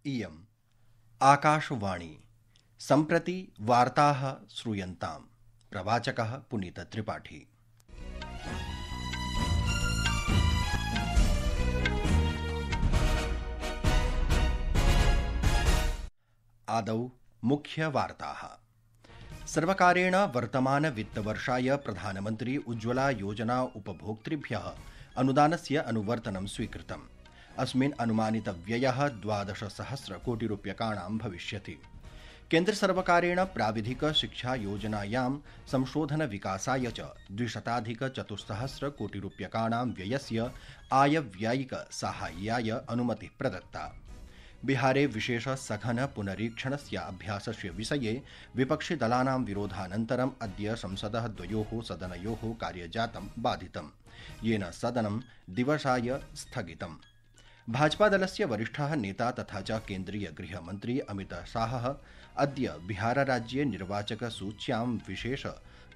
इयम् आकाशवाणी। सम्प्रति वार्ताः श्रूयन्ताम्। प्रवाचकः पुनीतत्रिपाठी। आदौ मुख्यवार्ताः। सर्वकारेण वर्तमान वित्तवर्षाय प्रधानमन्त्री उज्ज्वला योजना उपभोक्तृभ्यः अनुदानस्य अनुवर्तनं स्वीकृतम्। अस्मिन् अनुमानितव्ययः 12,000 कोटिरूप्यकाणां भविष्यति। केन्द्रसर्वकारेण प्राविधिक शिक्षा योजनायां संशोधनविकासाय च 200,400 कोटिरूप्यकाणां व्ययस्य आयव्ययिक साहाय्याय अनुमतिः प्रदत्ता। बिहारे विशेष सघन पुनरीक्षणस्य अभ्यासस्य विषये विपक्षिदलानां विरोधानन्तरम् अद्य संसदः द्वयोः सदनयोः कार्यजातं बाधितम्, येन सदनं दिवसाय स्थगितम्। भाजपादलस्य वरिष्ठः नेता तथा च केन्द्रीय गृहमन्त्री अमित शाहः अद्य बिहारराज्ये निर्वाचकसूच्यां विशेष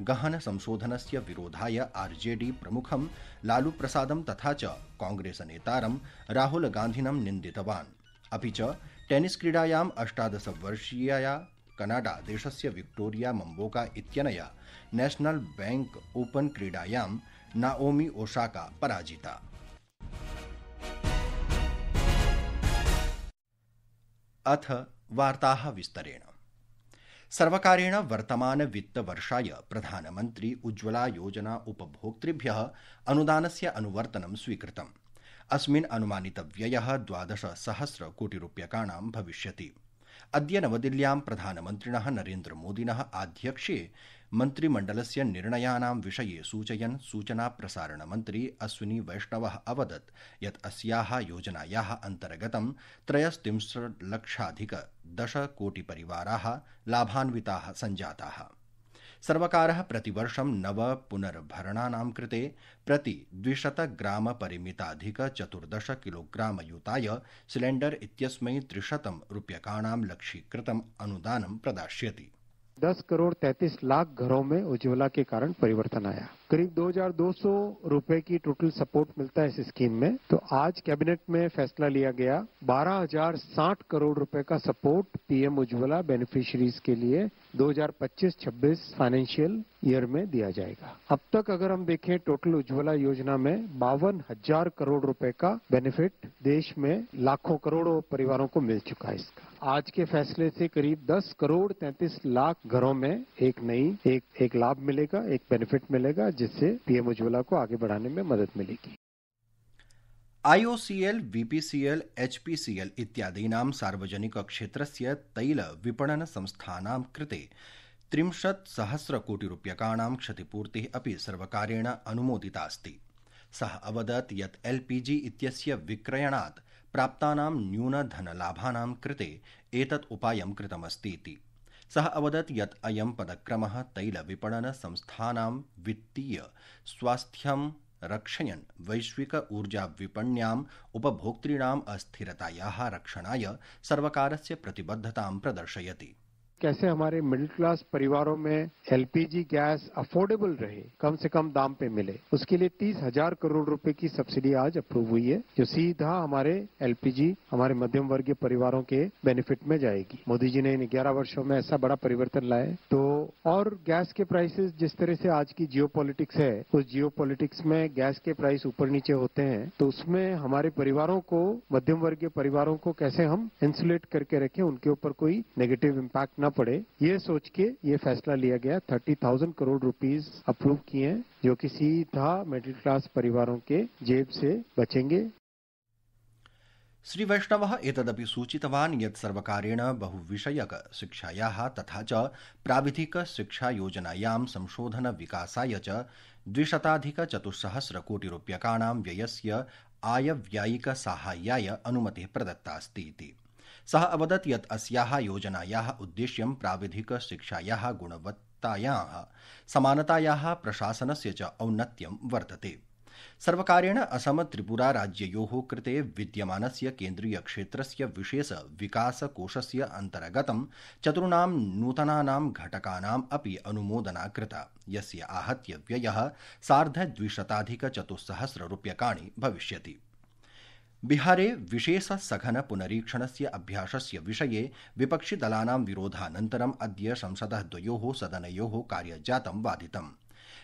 गहन संशोधनस्य विरोधाय आरजेडी प्रमुखं लालूप्रसादं तथा च कांग्रेस नेतारं राहुल गान्धिनं निन्दितवान्। अपि च टेनिस् क्रीडायाम् 18 वर्षीया कनाडा देशस्य विक्टोरिया मम्बोका इत्यनया नेशनल बैंक ओपन क्रीडायां नाओमी ओसाका पराजिता। अथ वार्ताः विस्तरेण। सर्वकारेण वर्तमान वित्तवर्षाय प्रधानमन्त्री उज्ज्वला योजना उपभोक्तृभ्यः अनुदानस्य अनुवर्तनं स्वीकृतम्। अस्मिन् अनुमानितव्ययः 12,000 कोटिरूप्यकाणां भविष्यति। अद्य नवदिल्ल्यां प्रधानमन्त्रिणः नरेन्द्रमोदिनः आध्यक्ष्ये मन्त्रिमण्डलस्य निर्णयानां विषये सूचयन् सूचनाप्रसारणमन्त्री अश्विनी वैष्णवः अवदत् यत् अस्याः योजनायाः अन्तर्गतं 33,00,010 कोटिपरिवाराः लाभान्विताः सञ्जाताः। सर्वकारः प्रतिवर्षं नव पुनर्भरणानां कृते प्रति 200 ग्राम परिमिताधिक 14 किलोग्रामयुताय सिलेण्डर इत्यस्मै 300 रूप्यकाणां लक्ष्यीकृतम् अनुदानं प्रदास्यति। 10 करोड़ 33 लाख घरों में उज्ज्वला के कारण परिवर्तन आया। करीब 2,200 रुपए की टोटल सपोर्ट मिलता है इस स्कीम में। तो आज कैबिनेट में फैसला लिया गया 12,060 करोड़ रुपए का सपोर्ट पीएम उज्ज्वला बेनिफिशियरीज के लिए 2025-26 फाइनेंशियल ईयर में दिया जाएगा। अब तक अगर हम देखें टोटल उज्ज्वला योजना में 52,000 करोड़ रुपए का बेनिफिट देश में लाखों करोड़ों परिवारों को मिल चुका है। इसका आज के फैसले से करीब 10 करोड़ 33 लाख घरों में एक लाभ मिलेगा, एक बेनिफिट मिलेगा, जिससे पीएम उज्ज्वला को आगे बढ़ाने में मदद मिलेगी। आईओसीएल, बीपीसीएल, एचपीसीएल इत्यादीनां सार्वजनिकक्षेत्रस्य तैल विपणन संस्थानां कृते 30,000 कोटिरूप्यकाणां क्षतिपूर्तिः अपि सर्वकारेण अनुमोदितास्ति। सः अवदत् यत् एलपीजी इत्यस्य विक्रयणात् प्राप्तानां न्यूनधनलाभानां कृते एतत् उपायं कृतमस्तीति। सः अवदत् यत् अयं पदक्रमः तैलविपणन संस्थानां वित्तीय स्वास्थ्यं रक्षयन् वैश्विक ऊर्जाविपण्याम् उपभोक्तॄणाम् अस्थिरतायाः रक्षणाय सर्वकारस्य प्रतिबद्धतां प्रदर्शयति। कैसे हमारे मिडिल क्लास परिवारों में एलपीजी गैस अफोर्डेबल रहे, कम से कम दाम पे मिले, उसके लिए 30,000 करोड़ रुपए की सब्सिडी आज अप्रूव हुई है, जो सीधा हमारे एलपीजी हमारे मध्यम वर्गीय परिवारों के बेनिफिट में जाएगी। मोदी जी ने इन 11 वर्षों में ऐसा बड़ा परिवर्तन लाया है। तो और गैस के प्राइसेस जिस तरह से आज की जियोपॉलिटिक्स है, उस जियोपॉलिटिक्स में गैस के प्राइस ऊपर नीचे होते हैं, तो उसमें हमारे परिवारों को, मध्यम वर्गीय परिवारों को कैसे हम इंसुलेट करके रखें, उनके ऊपर कोई नेगेटिव इम्पैक्ट न पड़े, ये सोच के ये फैसला लिया गया। 30,000 करोड़ रुपीस अप्रूव किए हैं, जो कि सीधा मिडिल क्लास परिवारों के जेब से बचेंगे। श्री वैष्णवः एतदपि सूचितवान् यत् सर्वकारेण बहुविषयक शिक्षायाः तथा च प्राविधिक शिक्षा योजनायां संशोधन विकासाय च 200,400 कोटिरूप्यकाणां व्ययस्य आयव्ययिक साहाय्याय अनुमतिः प्रदत्तास्ति इति। सः अवदत् यत् अस्याः योजनायाः उद्देश्यं प्राविधिक शिक्षायाः गुणवत्तायाः समानतायाः प्रशासनस्य च औन्नत्यं वर्तते। सर्वकारेण असम त्रिपुरा राज्ययोः कृते विद्यमानस्य केन्द्रीय क्षेत्रस्य विशेष विकास कोषस्य अन्तर्गतं 4 नूतनानां घटकानाम् अपि अनुमोदना कृता, यस्य आहत्य व्ययः 250,400 रूप्यकाणि भविष्यति। बिहारे विशेष सघन पुनरीक्षणस्य अभ्यासस्य विषये विपक्षिदलानां विरोधानन्तरम् अद्य संसदः द्वयोः सदनयोः कार्यजातं बाधितम्,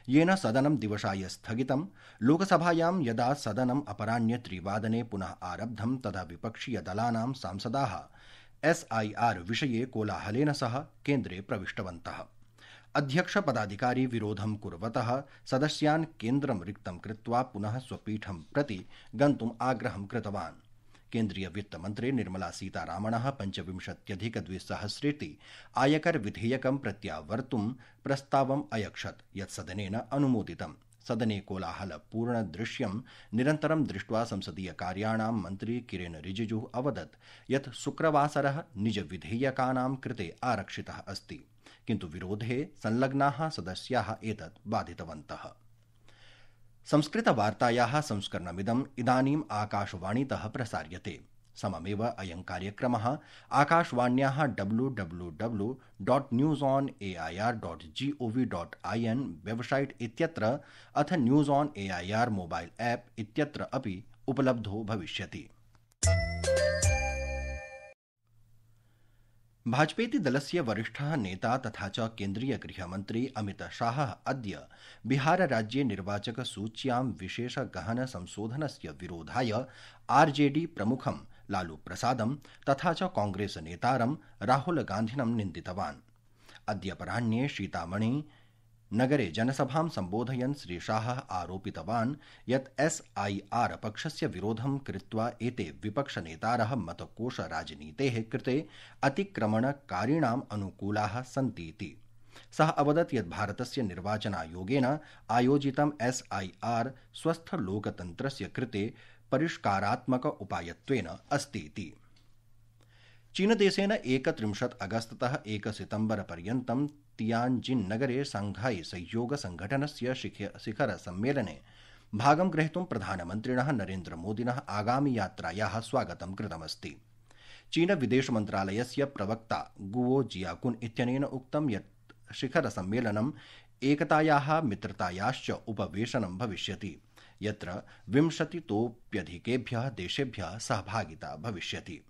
येन सदनं दिवसाय स्थगितं। लोकसभायां यदा सदनम् अपराह्ने 3 पुनः आरब्धं तदा विपक्षीयदलानां सांसदाः SIR विषये कोलाहलेन सह केन्द्रे प्रविष्टवन्तः। अध्यक्षपदाधिकारी विरोधं कुर्वतः सदस्यान् केन्द्रं रिक्तं कृत्वा पुनः स्वपीठं प्रति गन्तुम् आग्रहं कृतवान्। केन्द्रीय वित्तमन्त्री निर्मला सीतारामणः 25,200 आयकर विधेयकं प्रत्यावर्तुं प्रस्तावम् अयक्षत्, यत् सदनेन अनुमोदितम्। सदने कोलाहलपूर्ण दृश्यं निरन्तरं दृष्ट्वा संसदीय कार्याणां मन्त्री किरेन रिजिजुः अवदत् यत् शुक्रवासरः निजविधेयकानां कृते आरक्षितः अस्ति, किन्तु विरोधे संलग्नाः सदस्याः एतत् बाधितवन्तः। संस्कृतवार्तायाः संस्करणमिदम् इदानीम् आकाशवाणीतः प्रसार्यते। सममेव अयं कार्यक्रमः आकाशवाण्याः www.newsonair.gov.in वेबसाइट इत्यत्र अथ news on AIR mobile app इत्यत्र अपि उपलब्धो भविष्यति। भाजपेति दलस्य वरिष्ठः नेता तथा च केन्द्रीय गृहमन्त्री अमित शाहः अद्य बिहारराज्ये निर्वाचकसूच्यां विशेष गहन संशोधनस्य विरोधाय RJD प्रमुखं लालू प्रसादं तथा च कांग्रेस नेतारं राहुल गान्धिनं निन्दितवान्। अद्य अपराह्ने सीतामणी नगरे जनसभां सम्बोधयन् श्री शाहः आरोपितवान् यत् SIR पक्षस्य विरोधं कृत्वा एते विपक्षनेतारः मतकोष राजनीतेः कृते अतिक्रमणकारिणाम् अनुकूलाः सन्तीति। सः अवदत् यत् भारतस्य निर्वाचनायोगेन आयोजितं SIR स्वस्थलोकतन्त्रस्य कृते परिष्कारात्मक उपायत्वेन अस्तीति। चीनदेशेन 31 अगस्ततः 1 सितम्बरपर्यन्तं तियानजिन् नगरे शंघाई सहयोग संघटनस्य शिखर सम्मेलने भागं ग्रहीतुं प्रधानमन्त्रिणः नरेन्द्रमोदिनः आगामि यात्रायाः स्वागतं कृतमस्ति। चीन विदेश मन्त्रालयस्य प्रवक्ता गुओ जियाकुन इत्यनेन उक्तं यत् शिखर सम्मेलनम् एकतायाः मित्रतायाश्च उपवेशनं भविष्यति, यत्र 20तोऽप्यधिकेभ्यः देशेभ्यः सहभागिता भविष्यति।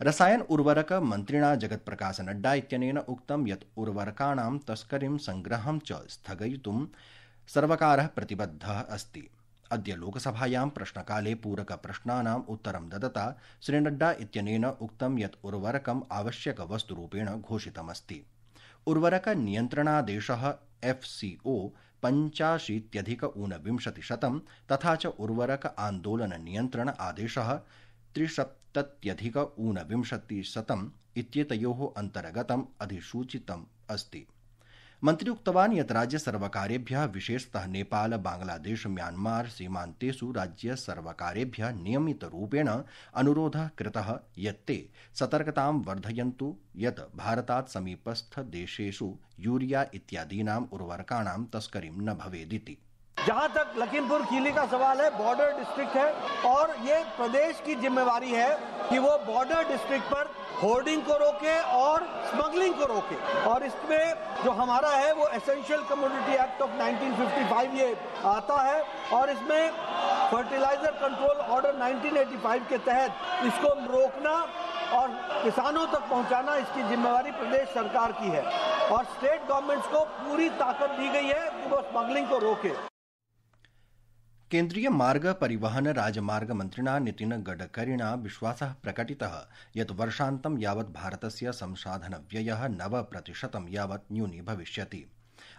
रसायन उर्वरक मन्त्रिणा जगत्प्रकाश नड्डा इत्यनेन उक्तं यत् उर्वरकाणां तस्करीं संग्रहं च स्थगयितुं सर्वकारः प्रतिबद्धः अस्ति। अद्य लोकसभायां प्रश्नकाले पूरकप्रश्नानाम् उत्तरं ददता श्री नड्डा इत्यनेन उक्तं यत् उर्वरकम् आवश्यकवस्तुरूपेण घोषितमस्ति। उर्वरक नियन्त्रणादेशः FCO 85,000 तथा च उर्वरक आन्दोलन नियन्त्रण आदेशः 73,000 इत्येतयोः अन्तर्गतम् अधिसूचितम् अस्ति। मन्त्री उक्तवान् यत् राज्यसर्वकारेभ्यः विशेषतः नेपाल, बांग्लादेश, म्यांमार सीमान्तेषु राज्यसर्वकारेभ्यः नियमितरूपेण अनुरोधः कृतः यत् ते सतर्कतां वर्धयन्तु यत् भारतात् समीपस्थदेशेषु यूरिया इत्यादीनाम् उर्वरकाणां तस्करीं न भवेदिति। जहां तक लखीमपुर खीरी का सवाल है, बॉर्डर डिस्ट्रिक्ट है और ये प्रदेश की जिम्मेवारी है कि वो बॉर्डर डिस्ट्रिक्ट पर होर्डिंग को रोके और स्मगलिंग को रोके। और इसमें जो हमारा है वो एसेंशियल कमोडिटी एक्ट ऑफ 1955 ये आता है और इसमें फर्टिलाइजर कंट्रोल ऑर्डर 1985 के तहत इसको रोकना और किसानों तक पहुंचाना इसकी जिम्मेवारी प्रदेश सरकार की है और स्टेट गवर्नमेंट्स को पूरी ताकत दी गई है कि वो स्मगलिंग को रोके। केन्द्रीय मार्ग परिवहन राजमार्ग मन्त्रिणा नितिन गडकरिणा विश्वासः प्रकटितः यत् वर्षान्तं यावत् भारतस्य संसाधनव्ययः 9% यावत् न्यूनी भविष्यति।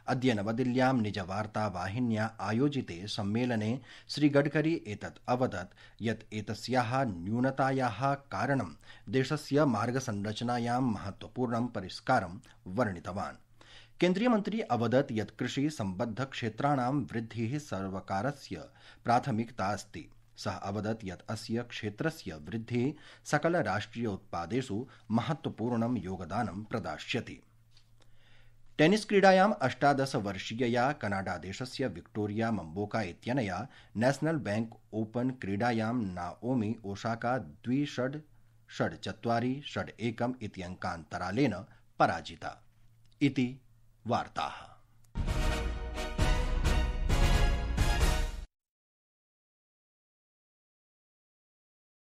अद्य नवदिल्ल्यां निजवार्तावाहिन्या आयोजिते सम्मेलने श्रीगडकरी एतत् अवदत् यत् एतस्याः न्यूनतायाः कारणं देशस्य मार्गसंरचनायां महत्वपूर्णं परिष्कारं वर्णितवान्। केन्द्रीय मन्त्री अवदत् यत् कृषि सम्बद्ध क्षेत्राणां वृद्धिः सर्वकारस्य प्राथमिकता अस्ति। सः अवदत् यत् अस्य क्षेत्रस्य वृद्धिः सकल राष्ट्रिय उत्पादेषु महत्वपूर्णं योगदानं प्रदास्यति। टेनिस क्रीडायाम् 18 वर्षीयया कनाडादेशस्य विक्टोरिया मम्बोका इत्यनया नेशनल बैंक ओपन क्रीडायां नाओमी ओसाका 2-6-6-4-6-1 इति अङ्कान्तरालेन पराजिता। इति वार्ताः।